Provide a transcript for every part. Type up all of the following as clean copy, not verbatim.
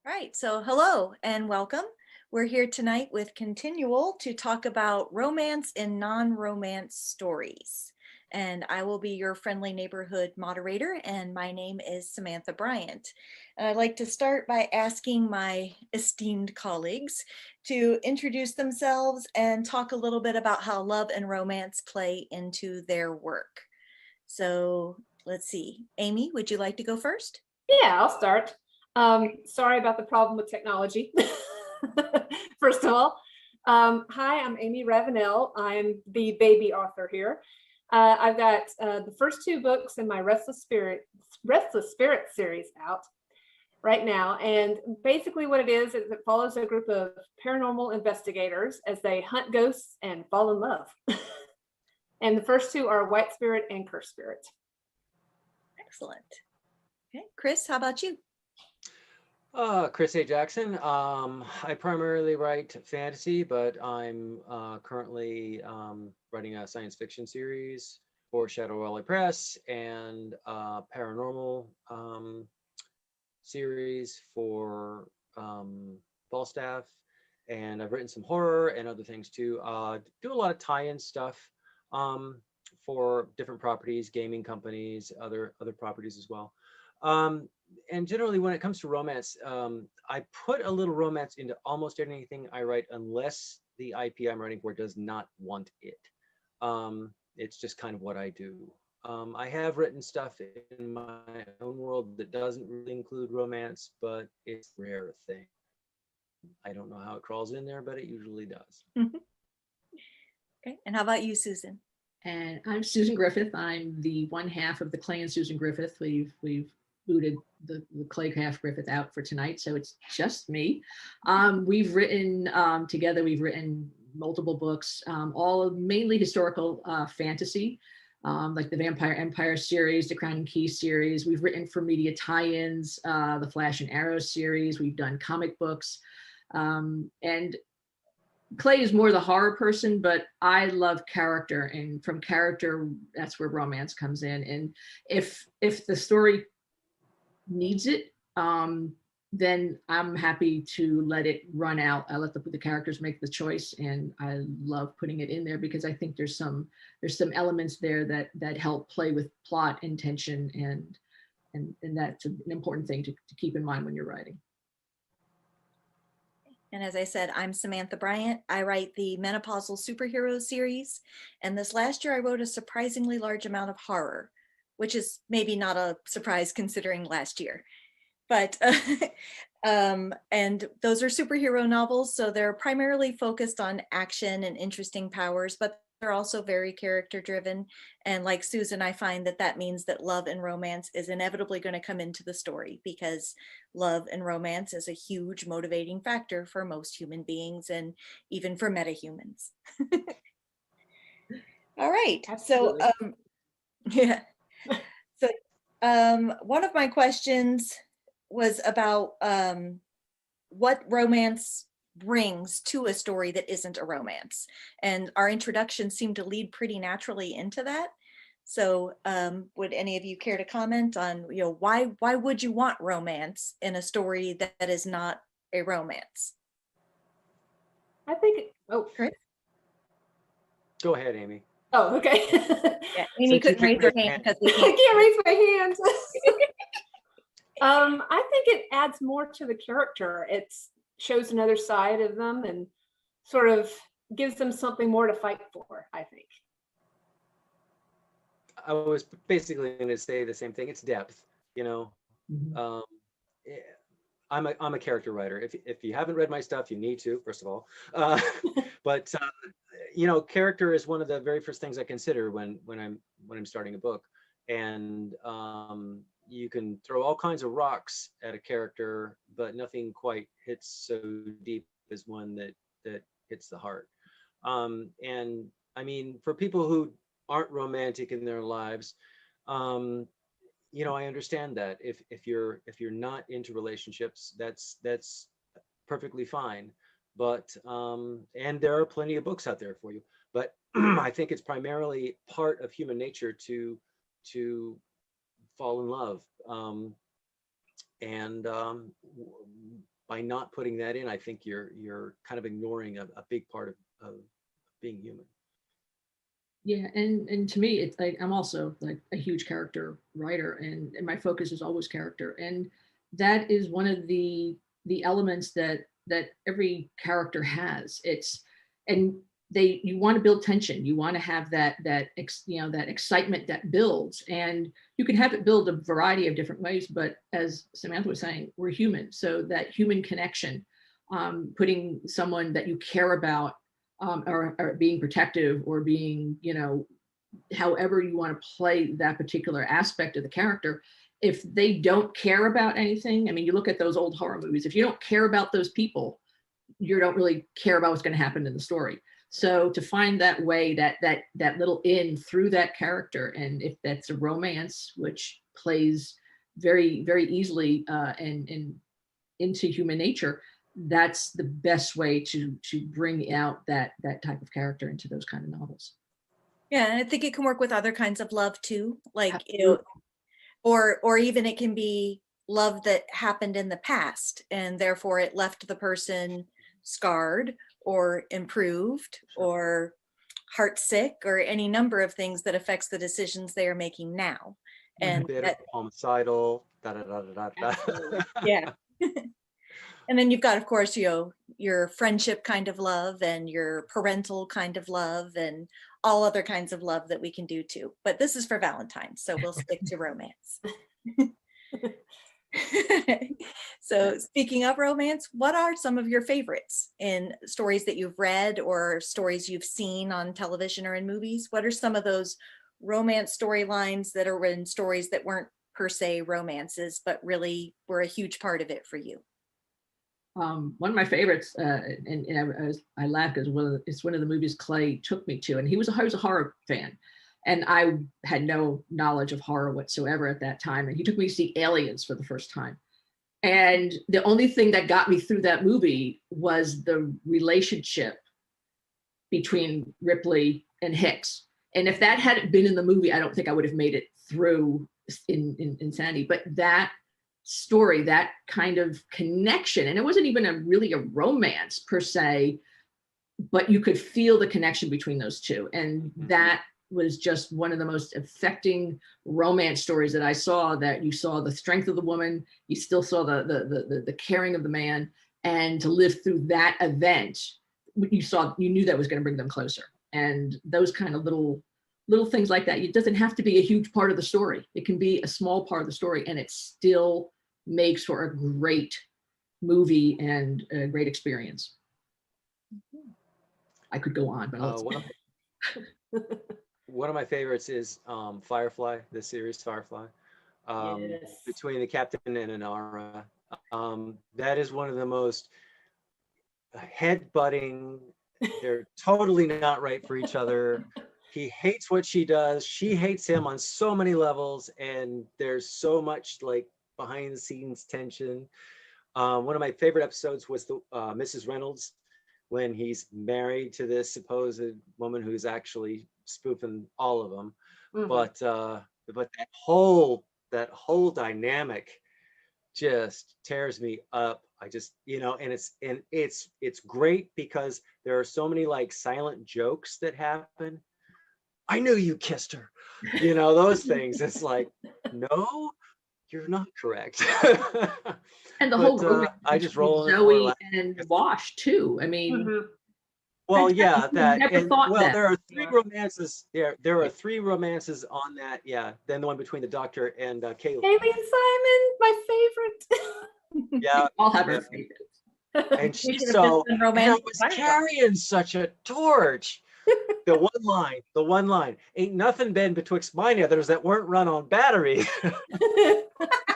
Right, so hello and welcome. We're here tonight with ConTinual to talk about romance and non-romance stories. And I will be your friendly neighborhood moderator, and my name is Samantha Bryant. And I'd like to start by asking my esteemed colleagues to introduce themselves and talk a little bit about how love and romance play into their work. So let's see. Amy, would you like to go first? Yeah, I'll start. Sorry about the problem with technology. First of all, hi, I'm Amy Ravenel. I'm the baby author here. I've got the first two books in my Restless Spirit series out right now. And basically what it is it follows a group of paranormal investigators as they hunt ghosts and fall in love. And the first two are White Spirit and Curse Spirit. Excellent. Okay, Chris, how about you? Chris A. Jackson. I primarily write fantasy, but I'm currently writing a science fiction series for Shadow Valley Press and paranormal series for Falstaff. And I've written some horror and other things too. Do a lot of tie-in stuff for different properties, gaming companies, other properties as well. And generally when it comes to romance, I put a little romance into almost anything I write unless the IP I'm writing for does not want it. It's just kind of what I do. I have written stuff in my own world that doesn't really include romance, but it's a rare thing. I don't know how it crawls in there, but it usually does. Okay, and how about you, Susan? And I'm Susan Griffith. I'm the one half of the Clay and Susan Griffith. We've booted the Clay half Griffith out for tonight, so it's just me. We've written together. We've written multiple books, all mainly historical fantasy, like the Vampire Empire series, the Crown and Key series. We've written for media tie-ins, the Flash and Arrow series. We've done comic books, and Clay is more the horror person, but I love character, and from character, that's where romance comes in. And if the story needs it, then I'm happy to let it run out. I let the characters make the choice, and I love putting it in there because I think there's some elements there that help play with plot and tension, and that's an important thing to keep in mind when you're writing. And as I said, I'm Samantha Bryant. I write the Menopausal Superhero series. And this last year I wrote a surprisingly large amount of horror, which is maybe not a surprise considering last year. But, and those are superhero novels. So they're primarily focused on action and interesting powers, but they're also very character driven. And like Susan, I find that means that love and romance is inevitably going to come into the story because love and romance is a huge motivating factor for most human beings and even for metahumans. All right. Absolutely. So, yeah. So one of my questions was about what romance brings to a story that isn't a romance. And our introduction seemed to lead pretty naturally into that. So would any of you care to comment on, why would you want romance in a story that is not a romance? I think, Chris? Go ahead, Amy. Oh, okay. Yeah, Amy couldn't raise her hand because I can't raise my hands. I think it adds more to the character. It shows another side of them and sort of gives them something more to fight for, I think. I was basically going to say the same thing. It's depth, Mm-hmm. I'm a character writer. If you haven't read my stuff, you need to, first of all. But character is one of the very first things I consider when I'm starting a book. And you can throw all kinds of rocks at a character, but nothing quite hits so deep as one that hits the heart. And I mean, for people who aren't romantic in their lives, I understand that if you're not into relationships, that's perfectly fine. But and there are plenty of books out there for you. But I think it's primarily part of human nature to fall in love. And by not putting that in, I think you're kind of ignoring a big part of being human. Yeah, and to me, it's like I'm also like a huge character writer, and my focus is always character, and that is one of the elements that every character has. It's and you want to build tension, you want to have that excitement that builds, and you can have it build a variety of different ways. But as Samantha was saying, we're human, so that human connection, putting someone that you care about. Or being protective, or being, however you want to play that particular aspect of the character. If they don't care about anything, I mean, you look at those old horror movies, if you don't care about those people, you don't really care about what's going to happen in the story. So to find that way, that little in through that character, and if that's a romance, which plays very, very easily and into human nature, that's the best way to bring out that type of character into those kind of novels. Yeah, and I think it can work with other kinds of love too, like Absolutely. or even it can be love that happened in the past, and therefore it left the person scarred or improved or heartsick, or any number of things that affects the decisions they are making now. And Bitter, that, homicidal, da da da da da. yeah. And then you've got, of course, your friendship kind of love, and your parental kind of love, and all other kinds of love that we can do too. But this is for Valentine's, so we'll stick to romance. So speaking of romance, what are some of your favorites in stories that you've read or stories you've seen on television or in movies? What are some of those romance storylines that are in stories that weren't per se romances, but really were a huge part of it for you? One of my favorites, and I laugh because it's one of the movies Clay took me to, and he was a horror fan, and I had no knowledge of horror whatsoever at that time, and he took me to see Aliens for the first time. And the only thing that got me through that movie was the relationship between Ripley and Hicks. And if that hadn't been in the movie, I don't think I would have made it through in Insanity. But that story, that kind of connection, and it wasn't even really a romance per se, but you could feel the connection between those two. And that was just one of the most affecting romance stories that I saw, that you saw the strength of the woman, you still saw the caring of the man, and to live through that event, you knew that was going to bring them closer. And those kind of little things like that, it doesn't have to be a huge part of the story. It can be a small part of the story, and it still makes for a great movie and a great experience. I could go on, but one of my favorites is Firefly, the series Firefly. Yes. Between the captain and Inara. That is one of the most head-butting, they're totally not right for each other. He hates what she does. She hates him on so many levels, and there's so much like behind the scenes tension. One of my favorite episodes was the Mrs. Reynolds, when he's married to this supposed woman who's actually spoofing all of them. Mm-hmm. But that whole dynamic just tears me up. I just, and it's great because there are so many like silent jokes that happen. I knew you kissed her, those things. It's like, no, you're not correct. And the whole I just roll Zoe and Wash too. I mean, Mm-hmm. Well, yeah, that. Never thought that. There are three romances. There are three romances on that. Yeah, then the one between the doctor and Kaylee. Haley and Simon, my favorite. Yeah, I'll have her favorites. And she's so was carrying such a torch. The one line, ain't nothing been betwixt mine and others that weren't run on battery.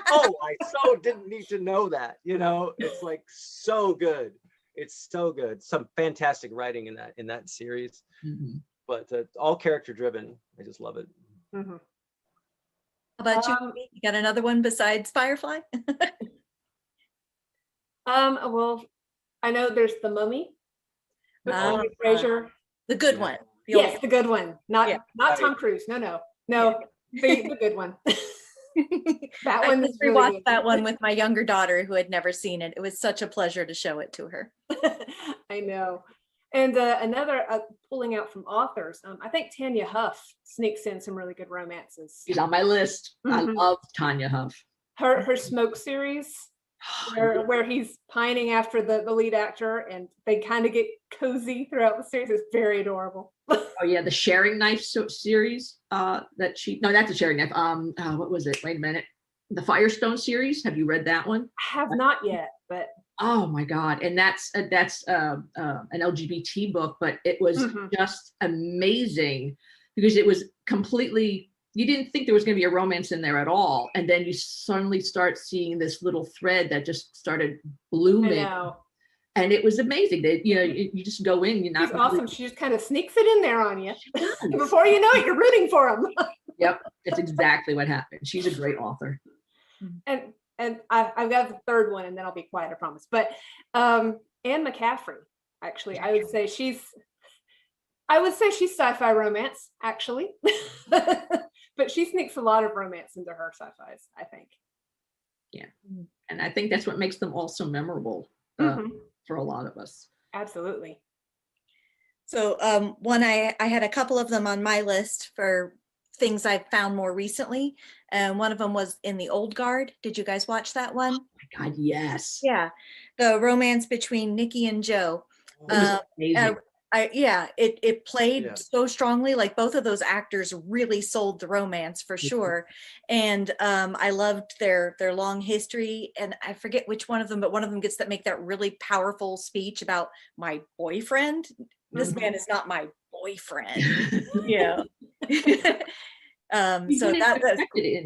Oh, I so didn't need to know that. It's like so good. It's so good. Some fantastic writing in that series. Mm-hmm. But all character driven. I just love it. Mm-hmm. How about you? You got another one besides Firefly? Well, I know there's The Mummy. Fraser. The good one. Yes, the good one. Not Tom Cruise. No. The good one. That I one just is really rewatched good. that one with my younger daughter who had never seen it. It was such a pleasure to show it to her. I know. And another pulling out from authors, I think Tanya Huff sneaks in some really good romances. She's on my list. I Mhm. love Tanya Huff. Her Smoke series, where he's pining after the lead actor, and they kind of get cozy throughout the series. It's very adorable. Oh yeah, the Sharing Knife series. That she no, that's a Sharing Knife. What was it? Wait a minute. The Firestone series. Have you read that one? I have not yet, but Oh my God! And that's an LGBT book, but it was Mhm. just amazing because it was completely. You didn't think there was going to be a romance in there at all, and then you suddenly start seeing this little thread that just started I blooming, know. and it was amazing. That you just go in, you're She's not awesome. really, She just kind of sneaks it in there on you. she does. Before you know it, you're rooting for him. Yep, it's exactly what happened. She's a great author. And I've got the third one, and then I'll be quiet, I promise. But Anne McCaffrey, actually, I would say she's sci-fi romance, actually. But she sneaks a lot of romance into her sci-fis, I think. Yeah, and I think that's what makes them all so memorable for a lot of us. Absolutely. So one, I had a couple of them on my list for things I've found more recently. And one of them was In the Old Guard. Did you guys watch that one? Oh my God, yes. Yeah. The romance between Nikki and Joe. It was amazing. It played Yeah. so strongly. Like both of those actors really sold the romance for sure. And I loved their long history. And I forget which one of them, but one of them gets that make that really powerful speech about my boyfriend. This man is not my boyfriend. Yeah. You So didn't that's expect it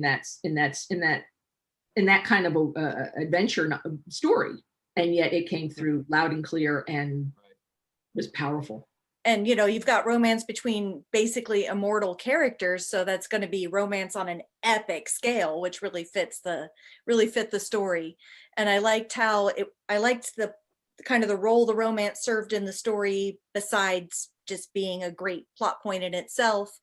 in that kind of adventure story, and yet it came through loud and clear and was powerful. and you've got romance between basically immortal characters, so that's going to be romance on an epic scale, which really fit the story. And I liked the kind of the role the romance served in the story, besides just being a great plot point in itself,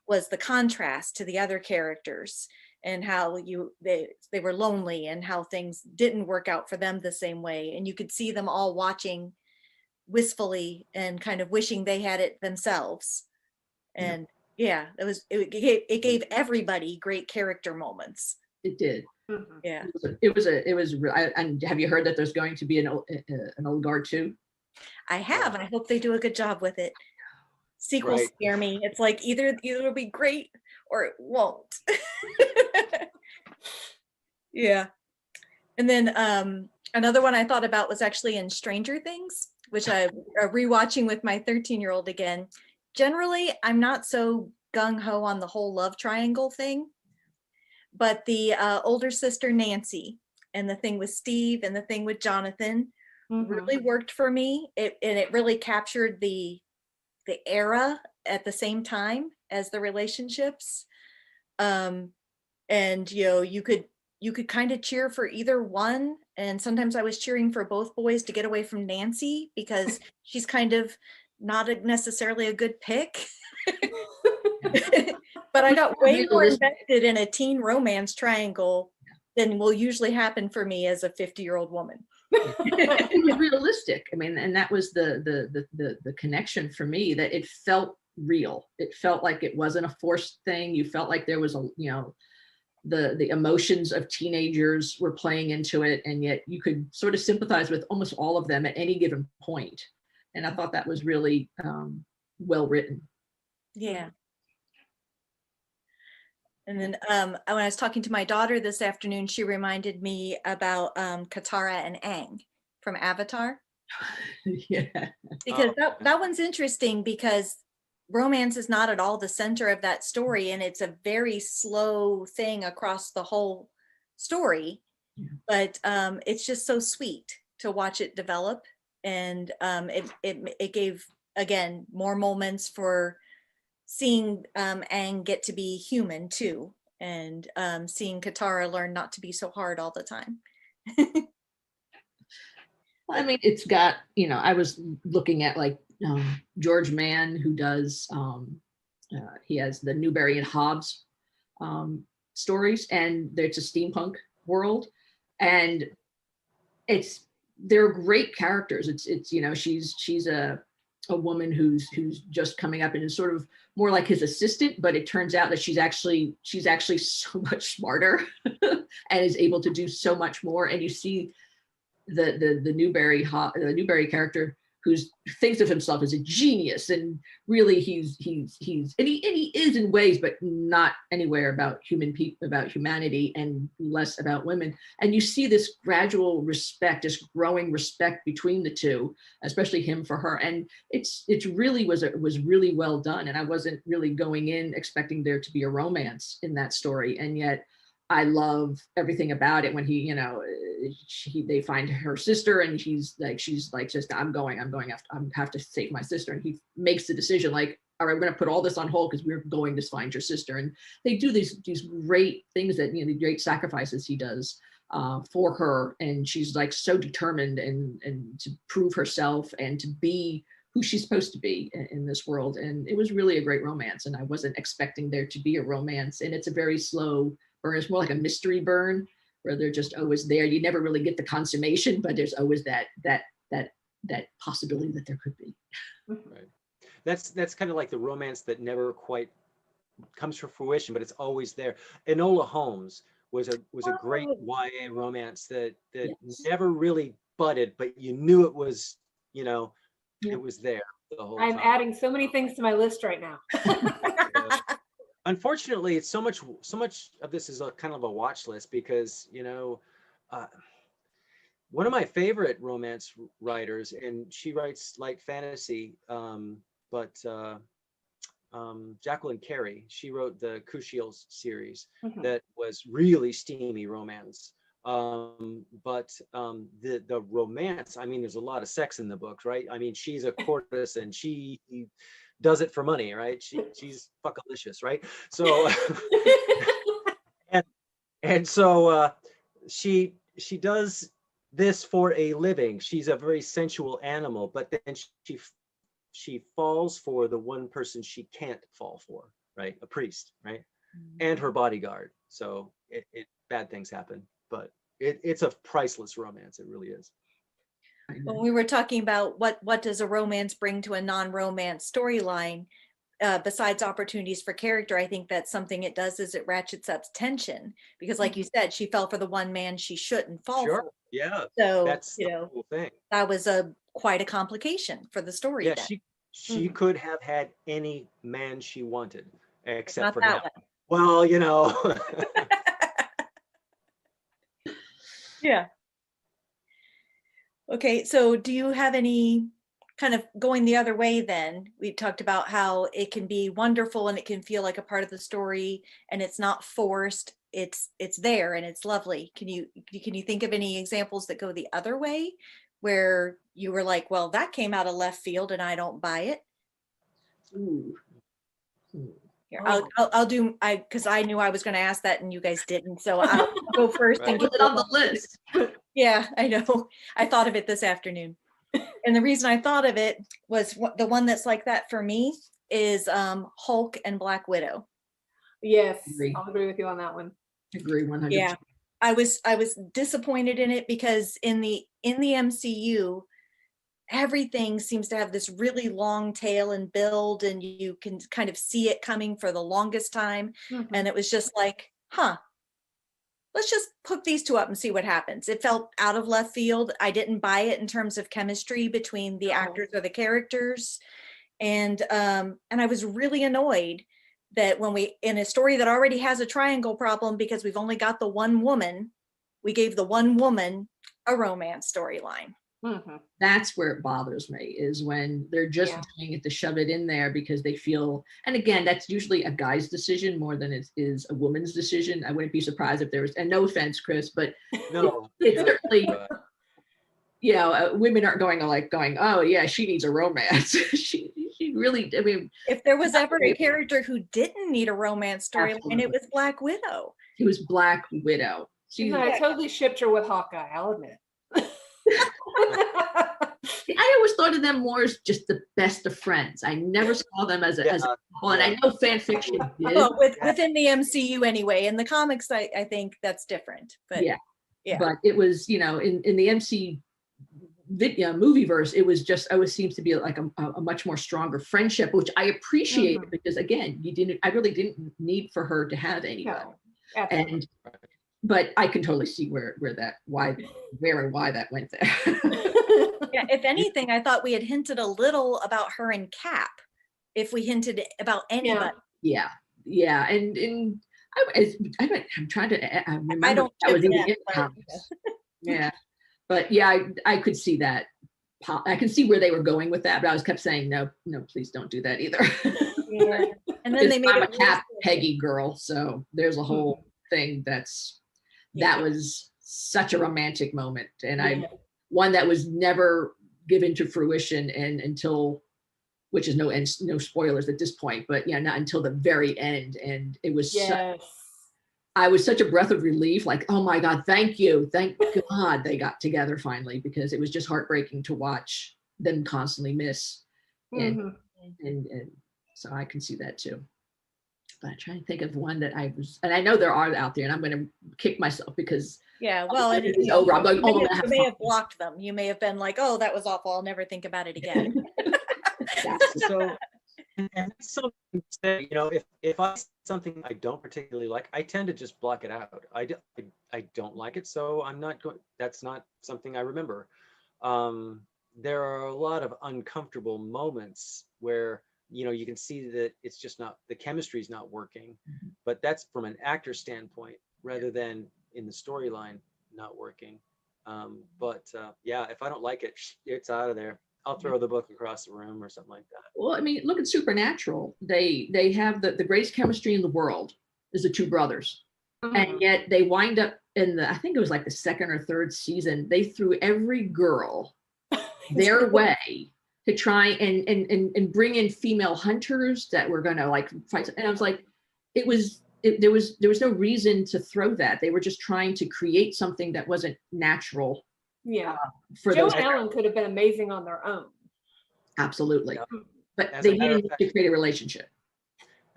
was the contrast to the other characters and how they were lonely and how things didn't work out for them the same way, and you could see them all watching wistfully and kind of wishing they had it themselves. And it gave everybody great character moments. It did. Yeah, It was. And have you heard that there's going to be an Old Guard 2? I have. I hope they do a good job with it. Sequels Right. scare me. It's like either it'll be great or it won't. Yeah. And then another one I thought about was actually in Stranger Things, which I'm rewatching with my 13-year-old again. Generally, I'm not so gung-ho on the whole love triangle thing, but the older sister Nancy and the thing with Steve and the thing with Jonathan really worked for me. It really captured the era at the same time as the relationships. And you could kind of cheer for either one. And sometimes I was cheering for both boys to get away from Nancy because she's kind of not necessarily a good pick. But I got way more invested in a teen romance triangle than will usually happen for me as a 50-year-old woman. It was realistic. I mean, and that was the connection for me, that it felt real. It felt like it wasn't a forced thing. You felt like there was the emotions of teenagers were playing into it, and yet you could sort of sympathize with almost all of them at any given point. And I thought that was really well written. Yeah. And then when I was talking to my daughter this afternoon, she reminded me about Katara and Aang from Avatar. Yeah. Because that one's interesting because romance is not at all the center of that story, and it's a very slow thing across the whole story. But it's just so sweet to watch it develop, and it gave, again, more moments for seeing Aang get to be human too, and seeing Katara learn not to be so hard all the time. I mean, it's got, I was looking at like George Mann, who does, he has the Newberry and Hobbs stories, and it's a steampunk world, and they're great characters. It's you know, she's a woman who's just coming up and is sort of more like his assistant, but it turns out that she's actually so much smarter and is able to do so much more. And you see the Newberry character who thinks of himself as a genius, and really he's and he is in ways, but not anywhere about humanity, and less about women. And you see this gradual respect, this growing respect between the two, especially him for her. And it's really was really well done. And I wasn't really going in expecting there to be a romance in that story, and yet I love everything about it. When he, you know, they find her sister, and she's like, just, I'm have to save my sister. And he makes the decision like, all right, we're going to put all this on hold because we're going to find your sister. And they do these great things that, you know, the great sacrifices he does for her. And she's like so determined and to prove herself and to be who she's supposed to be in this world. And it was really a great romance. And I wasn't expecting there to be a romance. And it's a very slow burn. It's more like a mystery burn, where they're just always there. You never really get the consummation, but there's always that possibility that there could be. Right. That's kind of like the romance that never quite comes to fruition, but it's always there. Enola Holmes was a great YA romance that yes, never really budded, but you knew it was, you know, it was there the whole time. I'm adding so many things to my list right now. Unfortunately, it's so much of this is a kind of a watch list, because, you know, one of my favorite romance writers, and she writes light fantasy, but Jacqueline Carey, she wrote the Cushiel series that was really steamy romance. But the romance, I mean, there's a lot of sex in the book, right? I mean, she's a courtesan and she does it for money, right? She's fuckalicious, right? So and so she does this for a living. She's a very sensual animal, but then she falls for the one person she can't fall for, right? A priest, right? And her bodyguard. So bad things happen, but it's a priceless romance. It really is. When we were talking about what does a romance bring to a non-romance storyline, besides opportunities for character, I think that's something it does is it ratchets up tension, because like you said, she fell for the one man she shouldn't fall for. Yeah. So that's you the know, whole thing. That was quite a complication for the story. Yeah, then. she could have had any man she wanted, except Not for that him. one. Well, you know. Yeah. Okay, so do you have any kind of going the other way then? We talked about how it can be wonderful and it can feel like a part of the story and it's not forced. It's there and it's lovely. Can you think of any examples that go the other way, where you were like, well, that came out of left field and I don't buy it? Ooh. Here, I'll do, because I knew I was going to ask that and you guys didn't, so I'll go first. Right. And Put it on the list. Yeah, I know. I thought of it this afternoon. And the reason I thought of it was the one that's like that for me is Hulk and Black Widow. Yes, I'll agree with you on that one. Agree 100%. Yeah, I was disappointed in it because in the MCU, everything seems to have this really long tail and build, and you can kind of see it coming for the longest time. And it was just like, let's just hook these two up and see what happens. It felt out of left field. I didn't buy it in terms of chemistry between the actors or the characters. And I was really annoyed that when in a story that already has a triangle problem, because we've only got the one woman, we gave the one woman a romance storyline. That's where it bothers me, is when they're just doing it to shove it in there because they feel, and again, that's usually a guy's decision more than it is a woman's decision. I wouldn't be surprised if there was, and no offense, Chris, but no, it's certainly, you know, women aren't going, oh yeah, she needs a romance. she really, I mean, if there was ever a character who didn't need a romance storyline, it was Black Widow. It was Black Widow. I totally shipped her with Hawkeye, I'll admit. I always thought of them more as just the best of friends. I never saw them as a couple, and I know fan fiction did. Well, within the MCU anyway. In the comics, I think that's different. But yeah. Yeah. But it was, in the MC movieverse, it was just always seems to be like a much more stronger friendship, which I appreciate because again, I really didn't need for her to have anybody. No, and but I can totally see where that went there. Yeah, if anything, I thought we had hinted a little about her and Cap. If we hinted about anybody. Yeah. And I'm trying to remember. I don't. That was in the comics. Yeah, but yeah, I could see that. I can see where they were going with that, but I was kept saying no, please don't do that either. Yeah. And then they made I'm a Cap Peggy girl, so there's a whole thing that was such a romantic moment, and one that was never given to fruition and until, which is no spoilers at this point, but not until the very end. And it was I was such a breath of relief, like, oh my God, thank God they got together finally, because it was just heartbreaking to watch them constantly miss. And so I can see that too. But I'm trying to think of one that and I know there are out there, and I'm going to kick myself because well, it's over. I'm like, you may have blocked them. You may have been like, oh, that was awful, I'll never think about it again. So, and something that, if I something I don't particularly like, I tend to just block it out. I don't like it, so I'm not going. That's not something I remember. There are a lot of uncomfortable moments where you can see that it's just not, the chemistry is not working, but that's from an actor standpoint rather than in the storyline not working. But if I don't like it, it's out of there. I'll throw the book across the room or something like that. Well, I mean, look at Supernatural. They have the greatest chemistry in the world is the two brothers. And yet they wind up I think it was like the second or third season, they threw every girl their way to try and bring in female hunters that were going to like fight. And I was like, there was no reason to throw that. They were just trying to create something that wasn't natural. For Joe and Ellen could have been amazing on their own. Absolutely. But they needed to create a relationship.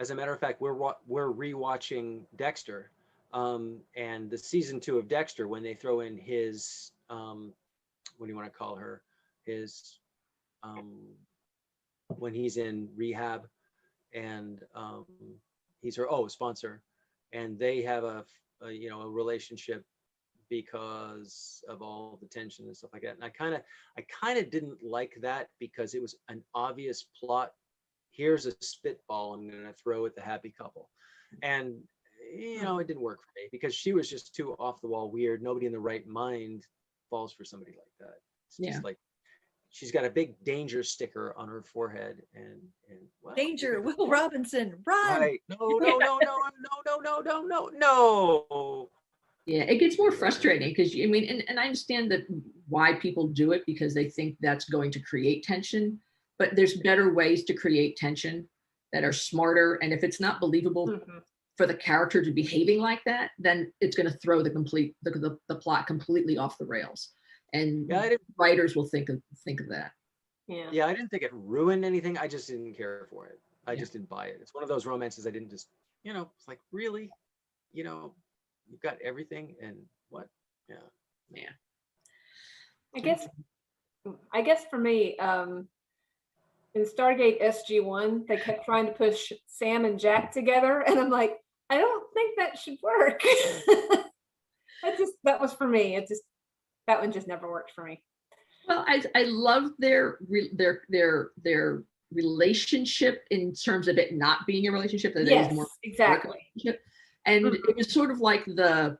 As a matter of fact, we're rewatching Dexter, and the season 2 of Dexter, when they throw in his what do you want to call her, his when he's in rehab, and he's her sponsor, and they have a relationship because of all the tension and stuff like that. And I kind of didn't like that, because it was an obvious plot. Here's a spitball I'm going to throw at the happy couple. And, it didn't work for me, because she was just too off the wall weird. Nobody in the right mind falls for somebody like that. It's just like, she's got a big danger sticker on her forehead, and well, danger, Will Robinson, run! Right? No. Yeah, it gets more frustrating because and I understand that why people do it, because they think that's going to create tension, but there's better ways to create tension that are smarter. And if it's not believable for the character to be behaving like that, then it's going to throw the plot completely off the rails. And writers will think of that. Yeah, I didn't think it ruined anything. I just didn't care for it. I just didn't buy it. It's one of those romances I didn't just, it's like, really, you've got everything, and what? Yeah. I guess for me, in Stargate SG-1, they kept trying to push Sam and Jack together, and I'm like, I don't think that should work. That was for me. That one just never worked for me. Well, I love their relationship in terms of it not being a relationship. That yes, it was more exactly. And it was sort of like the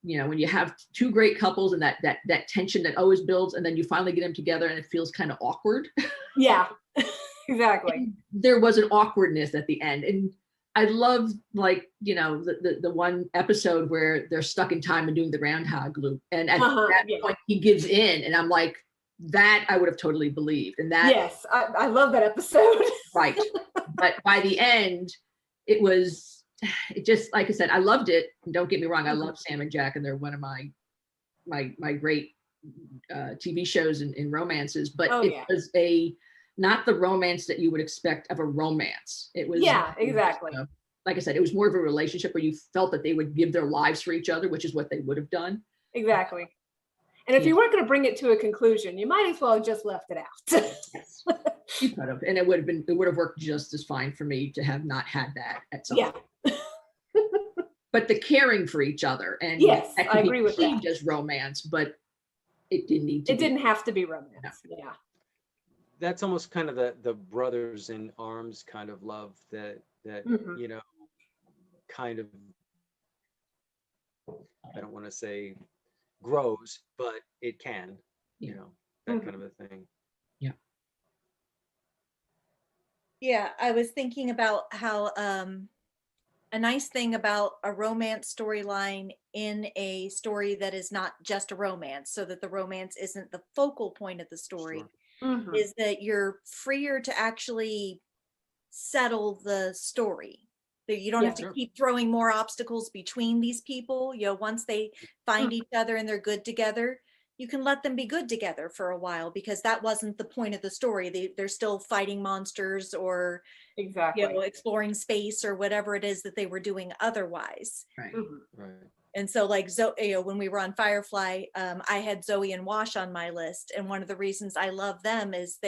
when you have two great couples and that tension that always builds, and then you finally get them together and it feels kind of awkward. Yeah, exactly. And there was an awkwardness at the end, and I love the one episode where they're stuck in time and doing the groundhog loop, and at that point he gives in, and I'm like, that I would have totally believed. And that, yes, I love that episode. Right. But by the end, it just, like I said, I loved it. And don't get me wrong, I love Sam and Jack, and they're one of my great TV shows and romances, but Oh, it yeah. was not the romance that you would expect of a romance. It was, Yeah, exactly. Like I said, it was more of a relationship where you felt that they would give their lives for each other, which is what they would have done. Exactly. And if you weren't going to bring it to a conclusion, you might as well have just left it out. Yes. You could have, and it would have worked just as fine for me to have not had that at some point. But the caring for each other, and yes, that I could be agree with that. perceived as romance, but it didn't need to. It didn't have to be romance. No. Yeah. That's almost kind of the brothers in arms kind of love that you know, kind of, I don't want to say grows, but it can, you know, that kind of a thing. Yeah. Yeah, I was thinking about how a nice thing about a romance storyline in a story that is not just a romance, so that the romance isn't the focal point of the story, is that you're freer to actually settle the story. That you don't have to keep throwing more obstacles between these people. You know, once they find each other and they're good together, you can let them be good together for a while, because that wasn't the point of the story. They're still fighting monsters, or exactly, you know, exploring space, or whatever it is that they were doing otherwise. Right. Right. And so, like, you know, when we were on Firefly, I had Zoe and Wash on my list, and one of the reasons I love them is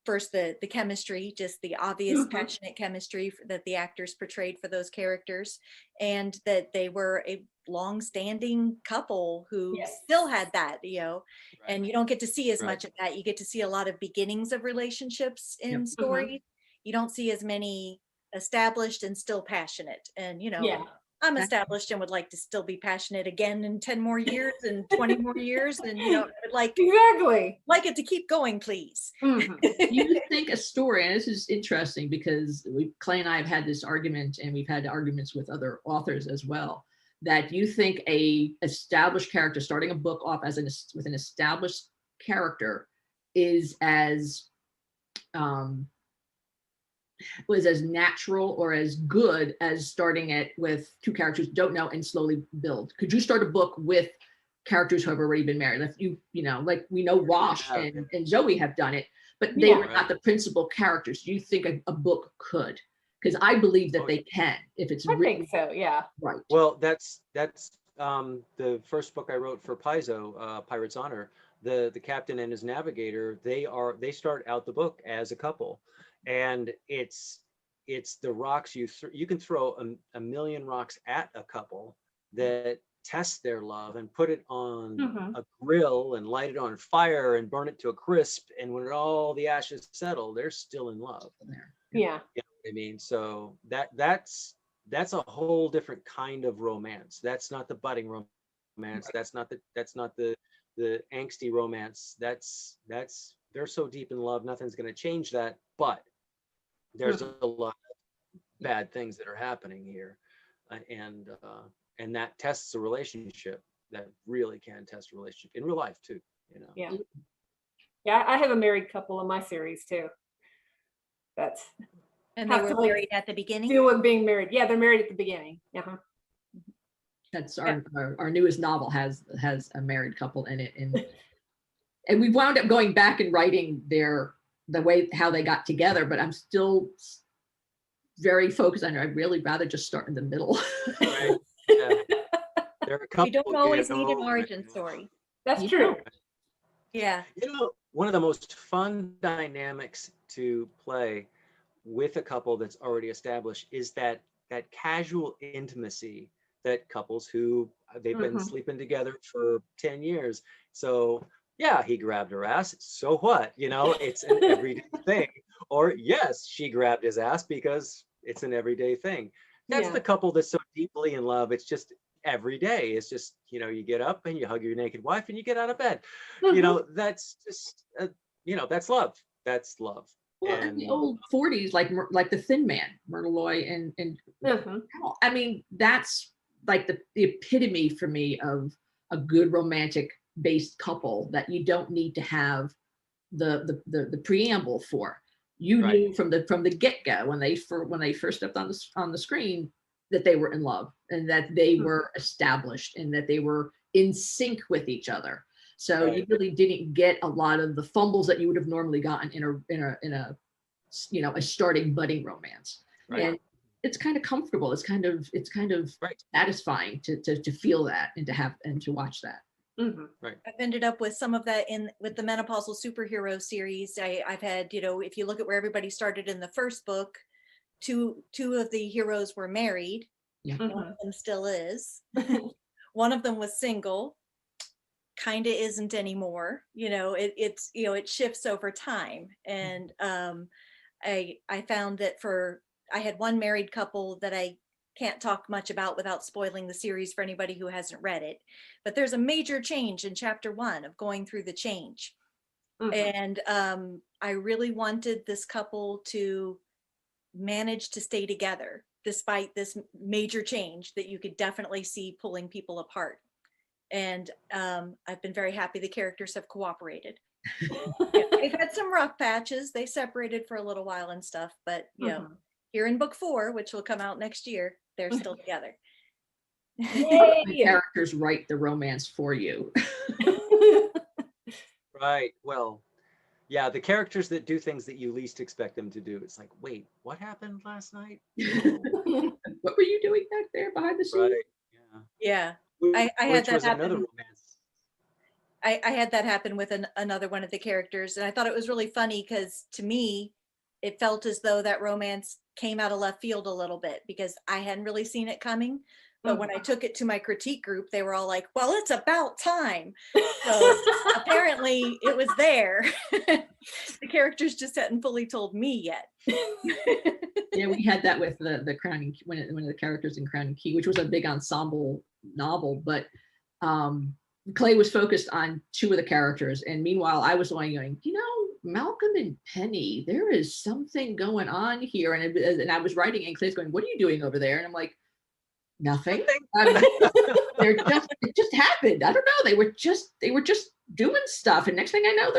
first the chemistry, just the obvious passionate chemistry that the actors portrayed for those characters, and that they were a long-standing couple who still had that, you know. And you don't get to see as much of that. You get to see a lot of beginnings of relationships in stories. You don't see as many established and still passionate. And you know, I'm established and would like to still be passionate again in 10 more years and 20 more years. And, you know, I would like it to keep going, please. You think a story, and this is interesting because Clay and I have had this argument, and we've had arguments with other authors as well, that you think a established character, starting a book off with an established character, is as was as natural or as good as starting it with two characters you don't know and slowly build. Could you start a book with characters who have already been married? If you know, like we know Wash and Zoe have done it, but they were not the principal characters. Do you think a book could? Because I believe that they can, if it's written. I think so, yeah. Right. Well, that's the first book I wrote for Paizo, Pirate's Honor. The captain and his navigator, they start out the book as a couple. And it's the rocks you can throw a million rocks at a couple that test their love, and put it on a grill and light it on fire and burn it to a crisp, and when all the ashes settle, they're still in love. Yeah. You know what I mean? So that's a whole different kind of romance. That's not the budding romance. That's not the angsty romance. That's they're so deep in love, nothing's going to change that. But there's a lot of bad things that are happening here, and that tests a relationship. That really can test a relationship in real life too. You know. Yeah. I have a married couple in my series too. And they were married at the beginning. Deal with being married. Yeah, they're married at the beginning. That's our newest novel has a married couple in it, and we wound up going back and writing the way how they got together, but I'm still very focused on it. I'd really rather just start in the middle. Right. Yeah. You don't always need an origin story. That's true. Yeah. You know, one of the most fun dynamics to play with a couple that's already established is that casual intimacy that couples who they've been sleeping together for 10 years. So yeah, he grabbed her ass. So what? You know, it's an everyday thing. Or yes, she grabbed his ass, because it's an everyday thing. That's the couple that's so deeply in love. It's just every day. It's just, you know, you get up and you hug your naked wife and you get out of bed. You know, that's just, you know, that's love. That's love. Well, in the old 40s, like the Thin Man, Myrtle Loy and I mean, that's like the epitome for me of a good romantic based couple that you don't need to have the preamble for. You knew from the get-go when they first stepped on the screen that they were in love, and that they were established, and that they were in sync with each other. So you really didn't get a lot of the fumbles that you would have normally gotten in a a starting budding romance. Right. And it's kind of comfortable. It's kind of satisfying to feel that and to watch that. Mm-hmm. Right. I've ended up with some of that with the menopausal superhero series. I've had, if you look at where everybody started in the first book, two of the heroes were married. Yeah. One of them still is. One of them was single, kind of isn't anymore. It shifts over time. And I found that I had one married couple that I can't talk much about without spoiling the series for anybody who hasn't read it. But there's a major change in chapter 1 of going through the change. And I really wanted this couple to manage to stay together despite this major change that you could definitely see pulling people apart. And I've been very happy the characters have cooperated. They've had some rough patches. They separated for a little while and stuff, but here in book 4, which will come out next year, they're still together. The characters write the romance for you. Right. Well, yeah, the characters that do things that you least expect them to do. It's like, wait, what happened last night? What were you doing back there behind the scenes? Right. Yeah. I had Which that was happen. another romance. I had that happen with another one of the characters, and I thought it was really funny because to me, it felt as though that romance came out of left field a little bit because I hadn't really seen it coming. But when I took it to my critique group, they were all like, well, it's about time. So apparently it was there. The characters just hadn't fully told me yet. Yeah, we had that with the Crown and one of the characters in Crown and Key, which was a big ensemble novel, but Clay was focused on 2 of the characters. And meanwhile, I was going, Malcolm and Penny, there is something going on here. And I was writing, and Clay's going, what are you doing over there? And I'm like, nothing. It just happened. I don't know. They were just doing stuff, and next thing I know,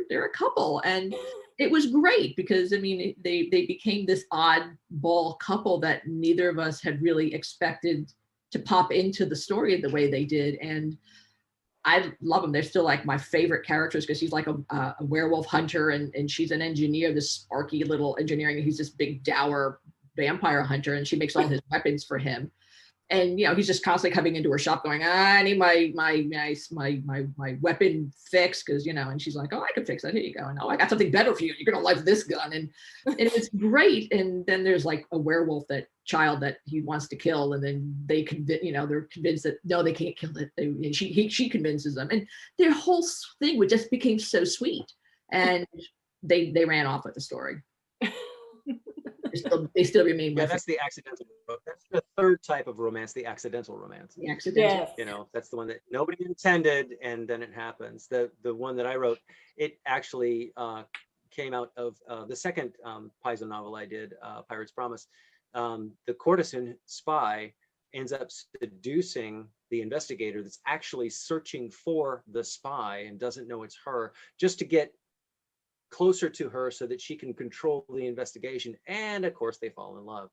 they're a couple, and it was great because they became this oddball couple that neither of us had really expected to pop into the story the way they did, and I love them. They're still like my favorite characters because he's like a werewolf hunter, and she's an engineer, this sparky little engineering, and he's this big dour vampire hunter, and she makes all his weapons for him. And he's just constantly coming into her shop going, I need my weapon fixed because and she's like, oh, I can fix that. Here you go. And oh, I got something better for you. You're gonna like this gun. And it's great. And then there's like a werewolf child that he wants to kill, and then they're convinced that no, they can't kill it. She convinces them, and their whole thing just became so sweet. And they ran off with the story. They still remain. Yeah, that's the accidental. That's the third type of romance, the accidental romance. The accidental. Yes. That's the one that nobody intended, and then it happens. The one that I wrote, it actually came out of the second Paizo novel I did, Pirate's Promise. The courtesan spy ends up seducing the investigator that's actually searching for the spy and doesn't know it's her, just to get closer to her so that she can control the investigation. And of course they fall in love.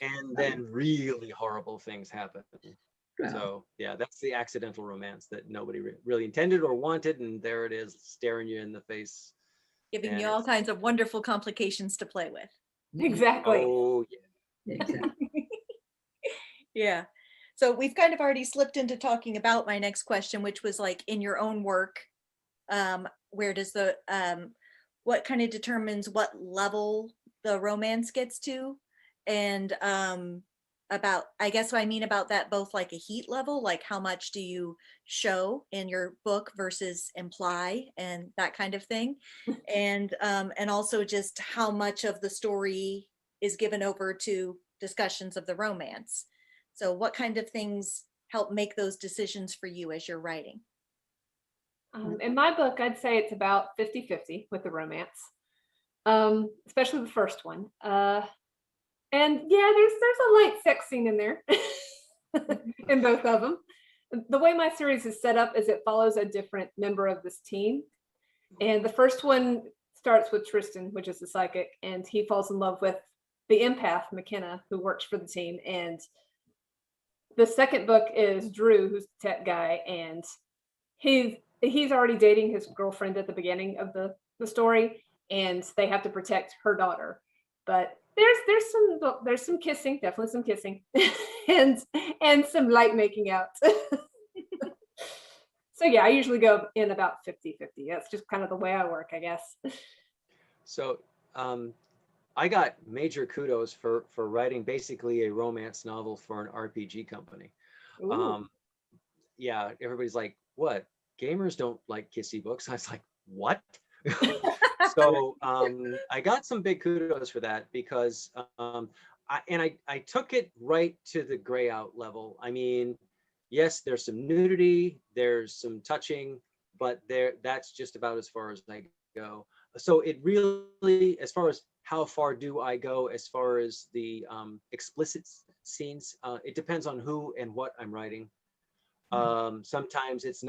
And then really horrible things happen. Wow. So yeah, that's the accidental romance that nobody really intended or wanted, and there it is, staring you in the face, giving you all kinds of wonderful complications to play with. Exactly. Oh yeah. Exactly. Yeah. So we've kind of already slipped into talking about my next question, which was like, in your own work, where does what kind of determines what level the romance gets to? And about, I guess what I mean about that, both like a heat level, like how much do you show in your book versus imply and that kind of thing. And also just how much of the story is given over to discussions of the romance. So what kind of things help make those decisions for you as you're writing? In my book, I'd say it's about 50-50 with the romance, especially the first one. And yeah, there's a light sex scene in there in both of them. The way my series is set up is it follows a different member of this team. And the first one starts with Tristan, which is the psychic, and he falls in love with the empath, McKenna, who works for the team. And the second book is Drew, who's the tech guy, and he's already dating his girlfriend at the beginning of the story, and they have to protect her daughter. But there's some kissing, definitely some kissing, and some light making out. So yeah, I usually go in about 50-50. That's just kind of the way I work, I guess. So I got major kudos for writing basically a romance novel for an RPG company. Yeah, everybody's like, what? Gamers don't like kissy books. I was like, what? So I got some big kudos for that because I took it right to the gray out level. I mean, yes, there's some nudity, there's some touching, but that's just about as far as I go. So it really, as far as how far do I go as far as the explicit scenes, it depends on who and what I'm writing. Sometimes it's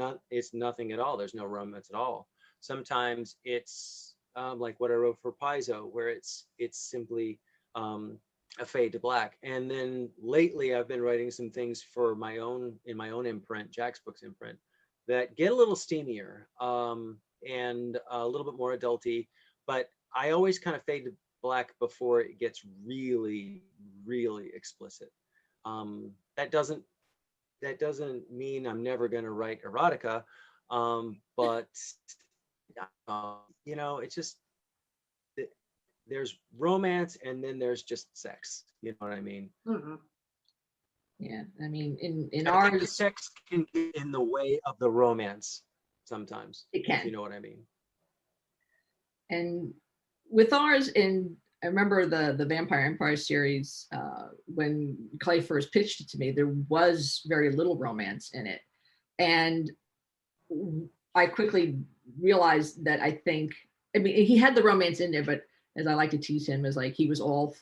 nothing at all. There's no romance at all. Sometimes it's like what I wrote for Paizo, where it's simply a fade to black. And then lately I've been writing some things for my own imprint, Jack's Books imprint, that get a little steamier and a little bit more adulty, but I always kind of fade to black before it gets really, really explicit. That doesn't mean I'm never going to write erotica, but you know, it's just there's romance and then there's just sex. You know what I mean? Mm-hmm. Yeah, I mean, in I think ours, sex can get in the way of the romance sometimes. it can. If you know what I mean? And with ours, and I remember the Vampire Empire series, when Clay first pitched it to me, there was very little romance in it. And I quickly realized that I mean, he had the romance in there, but as I like to tease him, is like he was all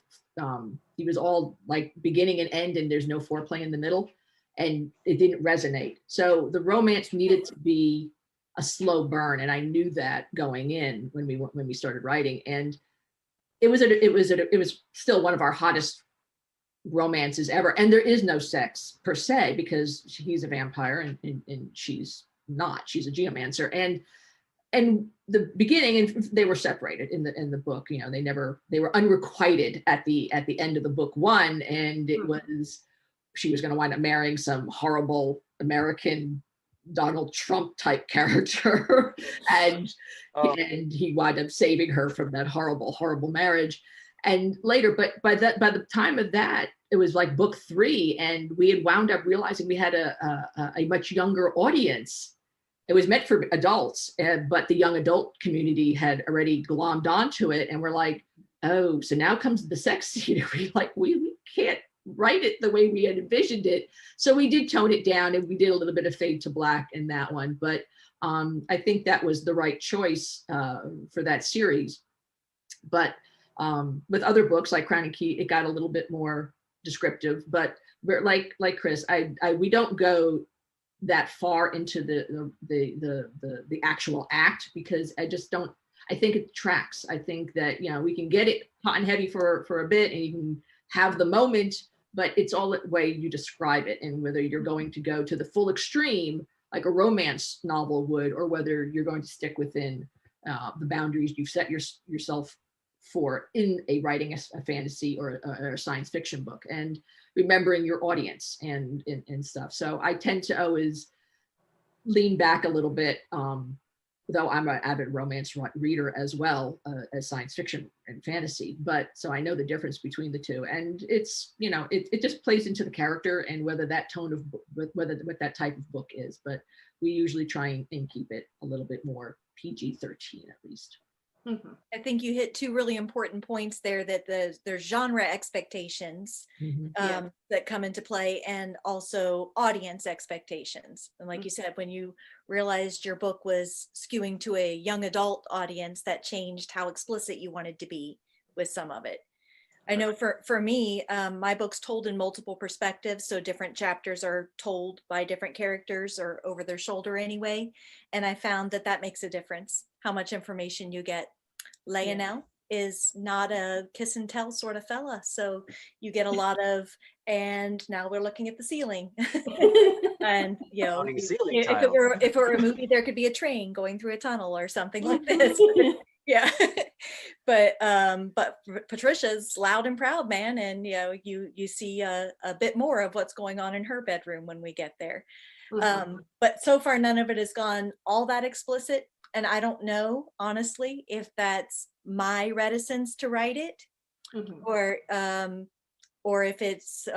like beginning and end, and there's no foreplay in the middle, and it didn't resonate. So the romance needed to be a slow burn, and I knew that going in when we started writing, and it was still one of our hottest romances ever. And there is no sex per se because he's a vampire and she's not. She's a geomancer, and the beginning, and they were separated in the book. You know, they were unrequited at the end of the book one, and it was she was going to wind up marrying some horrible American Donald Trump type character, and he wound up saving her from that horrible marriage. And later, but by the time of that, it was like book 3, and we had wound up realizing we had a much younger audience. It was meant for adults, but the young adult community had already glommed onto it, and we're like, oh, so now comes the sex scene. We can't write it the way we had envisioned it. So we did tone it down, and we did a little bit of fade to black in that one. But I think that was the right choice for that series. But with other books like Crown and Key, it got a little bit more descriptive. But we're like Chris, we don't go that far into the actual act, because I think it tracks. I think that, you know, we can get it hot and heavy for a bit, and you can have the moment, but it's all the way you describe it, and whether you're going to go to the full extreme like a romance novel would, or whether you're going to stick within the boundaries you've set yourself for in writing a fantasy or a science fiction book, and remembering your audience and stuff. So I tend to always lean back a little bit, though I'm an avid romance reader as well as science fiction and fantasy. But so I know the difference between the two, and it's, you know, it just plays into the character and whether that tone of what that type of book is. But we usually try and keep it a little bit more PG-13 at least. Mm-hmm. I think you hit 2 really important points there, that there's genre expectations that come into play, and also audience expectations. And like you said, when you realized your book was skewing to a young adult audience, that changed how explicit you wanted to be with some of it. I know for me, my book's told in multiple perspectives, so different chapters are told by different characters or over their shoulder anyway. And I found that makes a difference, how much information you get. Leah now? is not a kiss and tell sort of fella. So you get a lot of, and now we're looking at the ceiling. And Floating ceiling if tiles. it were a movie, there could be a train going through a tunnel or something like this. Yeah. But Patricia's loud and proud, man, and you see a bit more of what's going on in her bedroom when we get there. But so far none of it has gone all that explicit, and I don't know honestly if that's my reticence to write it, or if it's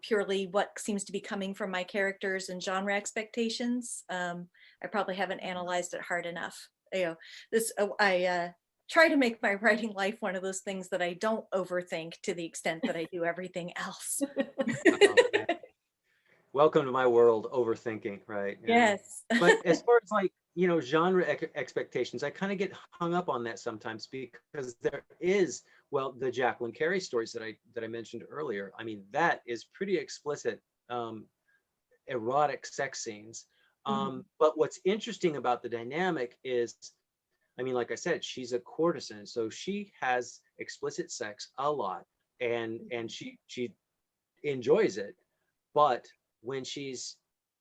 purely what seems to be coming from my characters and genre expectations. I probably haven't analyzed it hard enough. I try to make my writing life one of those things that I don't overthink to the extent that I do everything else. Welcome to my world, overthinking, right? Yes. But as far as like, genre expectations, I kind of get hung up on that sometimes, because there is, well, the Jacqueline Carey stories that I mentioned earlier. I mean, that is pretty explicit, erotic sex scenes. But what's interesting about the dynamic is, I mean, like I said, she's a courtesan, so she has explicit sex a lot, and she enjoys it. But when she's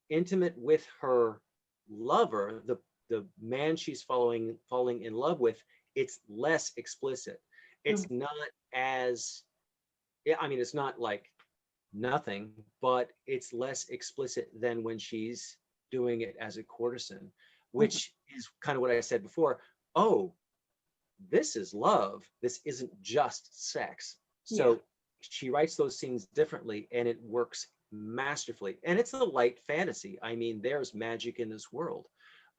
intimate with her lover, the man she's falling in love with, it's less explicit. It's not as, I mean, it's not like nothing, but it's less explicit than when she's doing it as a courtesan, which is kind of what I said before. Oh, this is love. This isn't just sex. So she writes those scenes differently, and it works masterfully. And it's a light fantasy. I mean, there's magic in this world.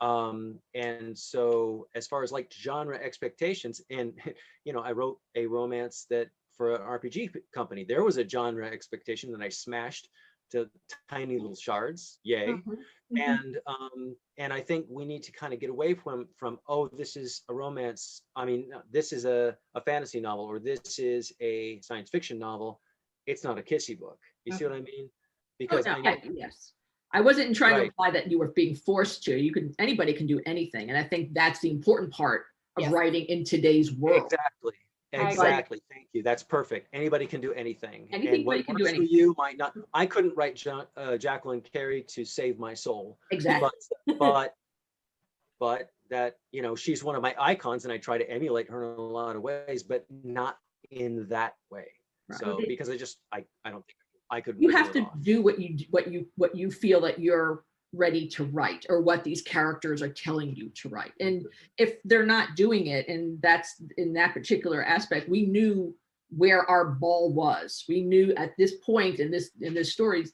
And so as far as like genre expectations, and I wrote a romance that for an RPG company, there was a genre expectation that I smashed to tiny little shards. Yay. And I think we need to kind of get away from oh, this is a romance, I mean, this is a fantasy novel, or this is a science fiction novel. It's not a kissy book. You see what I mean? Because yes, I wasn't trying to imply that you were being forced to. Anybody can do anything, and I think that's the important part of writing in today's world. Exactly. Thank you. That's perfect. Anybody can do anything. And what can do anything. For you might not. I couldn't write Jacqueline Carey to save my soul. Exactly. But that, she's one of my icons, and I try to emulate her in a lot of ways, but not in that way. Right. So because I don't think I could. You have to do what you feel that you're ready to write, or what these characters are telling you to write. And if they're not doing it, and that's in that particular aspect, we knew where our ball was. We knew at this point in this stories,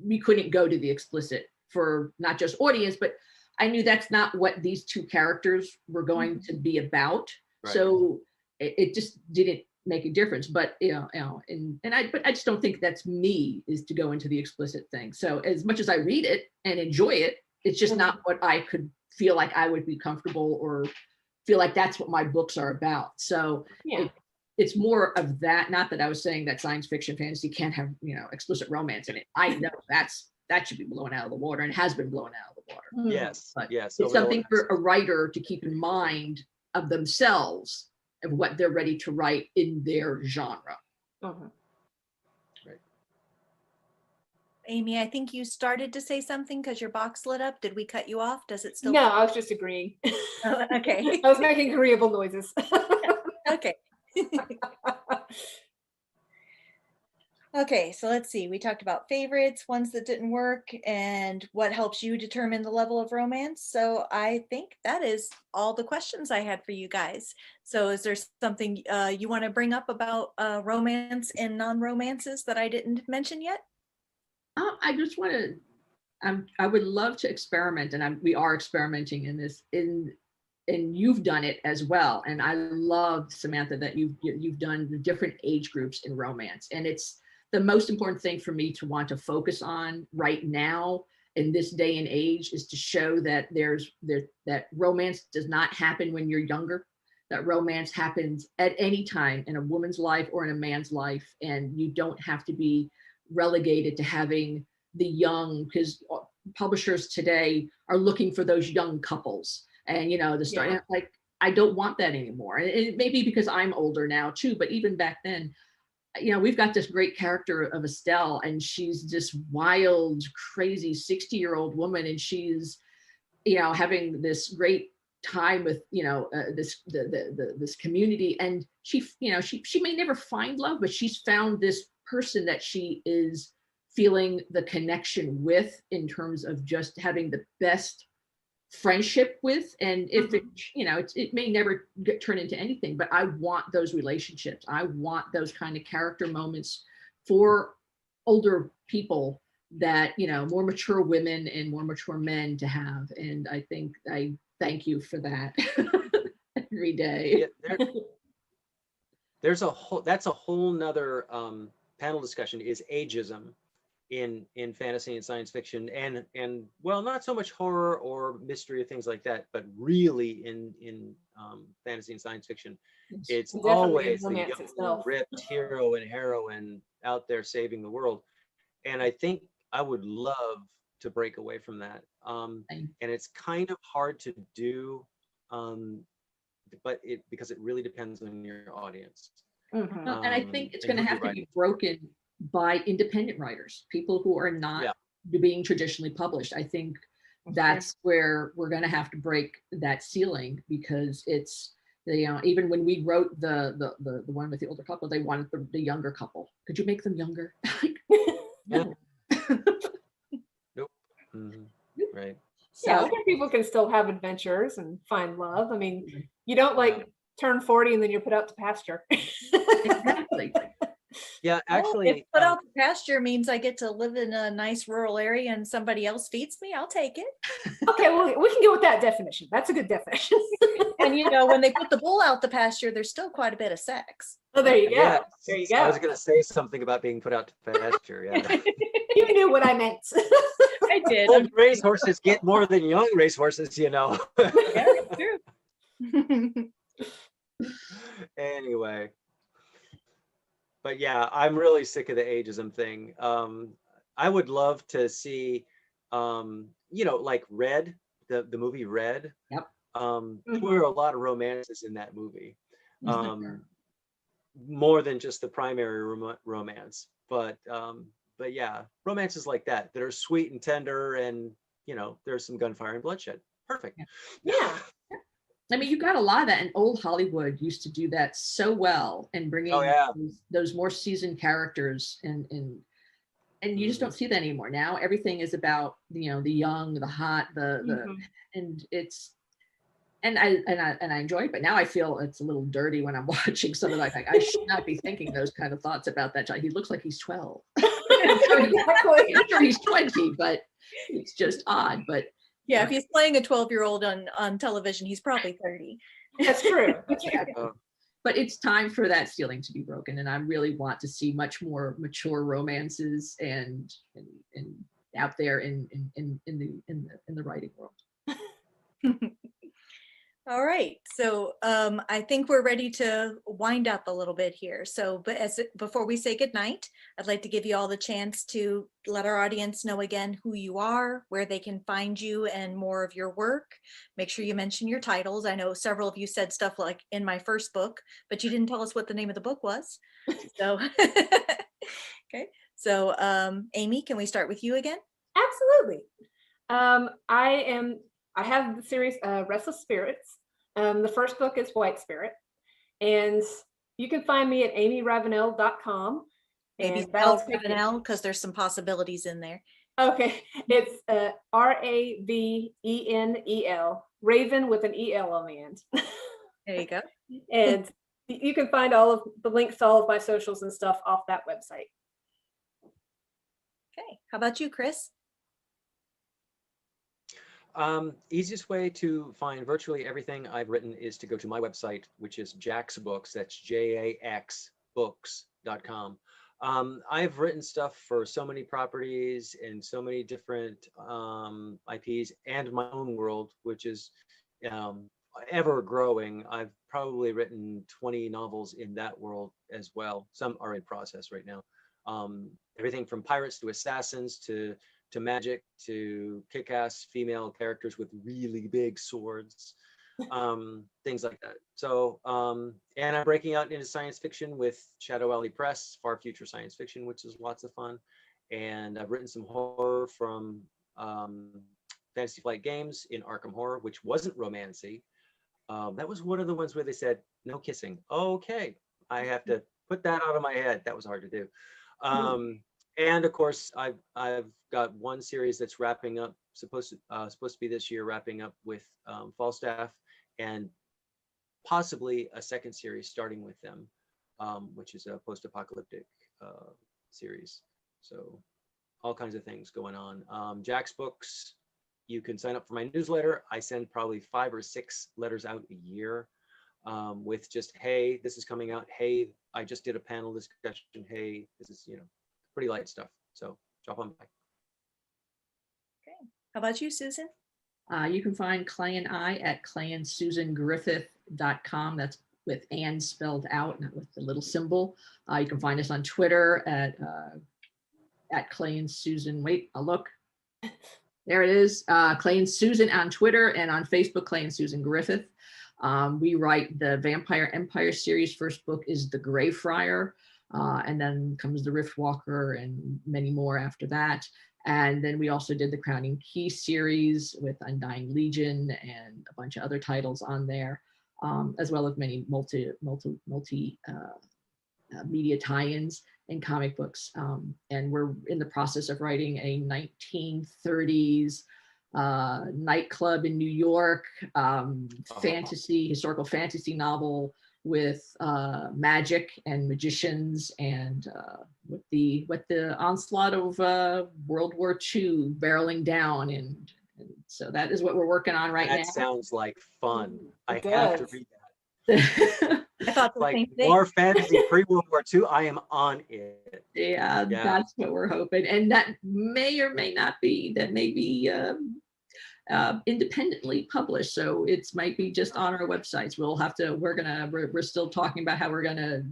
we couldn't go to the explicit for not just audience, but I knew that's not what these two characters were going to be about. Right. So it just didn't make a difference. But but I just don't think that's me, is to go into the explicit thing. So as much as I read it and enjoy it, it's just not what I could feel like I would be comfortable, or feel like that's what my books are about. So it's more of that. Not that I was saying that science fiction fantasy can't have explicit romance in it. I know that should be blown out of the water, and has been blown out of the water. Yes. But yes. It's something for a writer to keep in mind of themselves, of what they're ready to write in their genre. Right. Amy, I think you started to say something because your box lit up. Did we cut you off? Does it still? No, I was just agreeing. Oh, okay. I was making agreeable noises. Okay. Okay, so let's see. We talked about favorites, ones that didn't work, and what helps you determine the level of romance. So I think that is all the questions I had for you guys. So is there something you want to bring up about romance and non-romances that I didn't mention yet? I just want to, I would love to experiment, and we are experimenting in this, and you've done it as well. And I love, Samantha, that you've done the different age groups in romance, and it's the most important thing for me to want to focus on right now in this day and age, is to show that that romance does not happen when you're younger, that romance happens at any time in a woman's life or in a man's life. And you don't have to be relegated to having the young, because publishers today are looking for those young couples. And the story, like, I don't want that anymore. And it may be because I'm older now too, but even back then, you know, we've got this great character of Estelle, and she's this wild, crazy 60-year-old woman, and she's, you know, having this great time with, you know, this community, and she, you know, she may never find love, but she's found this person that she is feeling the connection with, in terms of just having the best friendship with. And if it, you know, it may never turn into anything, but I want those relationships. I want those kind of character moments for older people, that, you know, more mature women and more mature men to have. And I think I thank you for that every day. Yeah, there's a whole, that's a whole nother panel discussion, is ageism in fantasy and science fiction, and well, not so much horror or mystery or things like that, but really in fantasy and science fiction, it's Definitely always the romance young, itself. ripped hero and heroine out there saving the world. And I think I would love to break away from that. And it's kind of hard to do, but because it really depends on your audience. Mhm. And I think it's and going to who have you're to be writing. broken by independent writers, people who are not being traditionally published. I think that's where we're going to have to break that ceiling, because it's, you know, even when we wrote the one with the older couple, they wanted the younger couple. Could you make them younger? Yeah. No. Nope. Mhm. Right. Yeah, So older people can still have adventures and find love. I mean, you don't like turn 40 and then you're put out to pasture. exactly. Yeah, Well, actually, if put out to pasture means I get to live in a nice rural area and somebody else feeds me, I'll take it. Okay, well, we can go with that definition. That's a good definition. And you know, when they put the bull out to pasture, there's still quite a bit of sex. Oh, there you go. yes, There you I was go. going to say something about being put out to pasture. Yeah. You knew what I meant. I did. Old racehorses get more than young racehorses, you know. Yeah, it's true. Anyway, but yeah, I'm really sick of the ageism thing. I would love to see, you know, like Red, the movie Red. Yep. There were a lot of romances in that movie, more than just the primary romance. But yeah, romances like that are sweet and tender, and you know, there's some gunfire and bloodshed. Perfect. Yeah. I mean, you got a lot of that, and old Hollywood used to do that so well, and bringing those more seasoned characters, and you just don't see that anymore. Now everything is about, you know, the young, the hot, and it's, and I enjoy it, but now I feel it's a little dirty when I'm watching some of that. Like, I should not be thinking those kind of thoughts about that child. He looks like he's 12. I'm sure he's 20, but it's just odd. But Yeah, if he's playing a 12-year-old on television, he's probably 30. That's true. That's yeah. true. But it's time for that ceiling to be broken, and I really want to see much more mature romances and out there in the writing world. All right, so I think we're ready to wind up a little bit here. So, but before we say goodnight, I'd like to give you all the chance to let our audience know again who you are, where they can find you, and more of your work. Make sure you mention your titles. I know several of you said stuff like in my first book, but you didn't tell us what the name of the book was. So, okay. So, Amy, can we start with you again? Absolutely. I have the series Restless Spirits. The first book is White Spirit, and you can find me at amyravenel.com. Maybe spell Ravenel, because there's some possibilities in there. Okay, it's Ravenel, Raven with an EL on the end. There you go. And you can find all of the links to all of my socials and stuff off that website. Okay, how about you, Chris? Easiest way to find virtually everything I've written is to go to my website, which is Jax Books. That's JAXBooks.com. I've written stuff for so many properties and so many different IPs, and my own world, which is ever growing. I've probably written 20 novels in that world as well. Some are in process right now. Everything from pirates to assassins to magic to kick-ass female characters with really big swords. things like that. So, and I'm breaking out into science fiction with Shadow Alley Press, Far Future Science Fiction, which is lots of fun. And I've written some horror from Fantasy Flight Games in Arkham Horror, which wasn't romancy. That was one of the ones where they said, no kissing. Okay, I have to put that out of my head. That was hard to do. And of course, I've got one series that's wrapping up, supposed to be this year, wrapping up with Falstaff, and possibly a second series starting with them, which is a post-apocalyptic series. So all kinds of things going on. Jack's Books, you can sign up for my newsletter. I send probably 5 or 6 letters out a year with just, hey, this is coming out. Hey, I just did a panel discussion. Hey, this is, pretty light stuff. So drop on by. Okay. How about you, Susan? You can find Clay and I at clayandsusangriffith.com. That's with and spelled out, not with the little symbol. You can find us on Twitter at Clay and Susan. Wait, I'll look. There it is. Clay and Susan on Twitter, and on Facebook, Clay and Susan Griffith. We write the Vampire Empire series. First book is The Greyfriar, and then comes The Riftwalker and many more after that. And then we also did the Crowning Key series with Undying Legion and a bunch of other titles on there, as well as many multi media tie-ins and comic books. And we're in the process of writing a 1930s nightclub in New York, historical fantasy novel with magic and magicians, and with the onslaught of World War II barreling down, and so that is what we're working on right now. That sounds like fun. I It have to does. read that. I thought the Like same thing. more fantasy pre-World War II. I am on it. Yeah, that's what we're hoping, and that may or may not be. That may be independently published, so it might be just on our websites. We're still talking about how we're gonna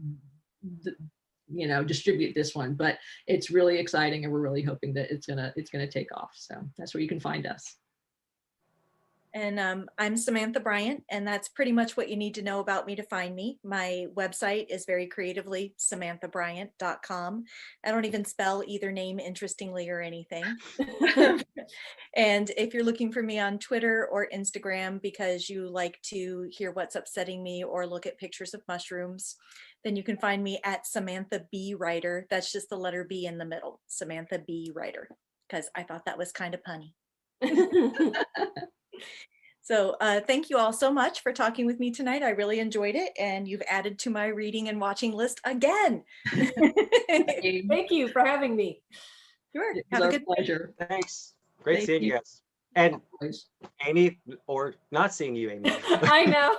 distribute this one, but it's really exciting, and we're really hoping that it's gonna take off. So that's where you can find us. And I'm Samantha Bryant, and that's pretty much what you need to know about me to find me. My website is very creatively samanthabryant.com. I don't even spell either name interestingly or anything. And if you're looking for me on Twitter or Instagram because you like to hear what's upsetting me or look at pictures of mushrooms, then you can find me at Samantha B Writer. That's just the letter B in the middle, Samantha B Writer, because I thought that was kind of punny. So thank you all so much for talking with me tonight. I really enjoyed it, and you've added to my reading and watching list again. Thank you for having me. Sure. It Have was a our good pleasure. Thanks. Great Thank seeing you you. guys. And Always. Amy, or not seeing you, Amy. I know.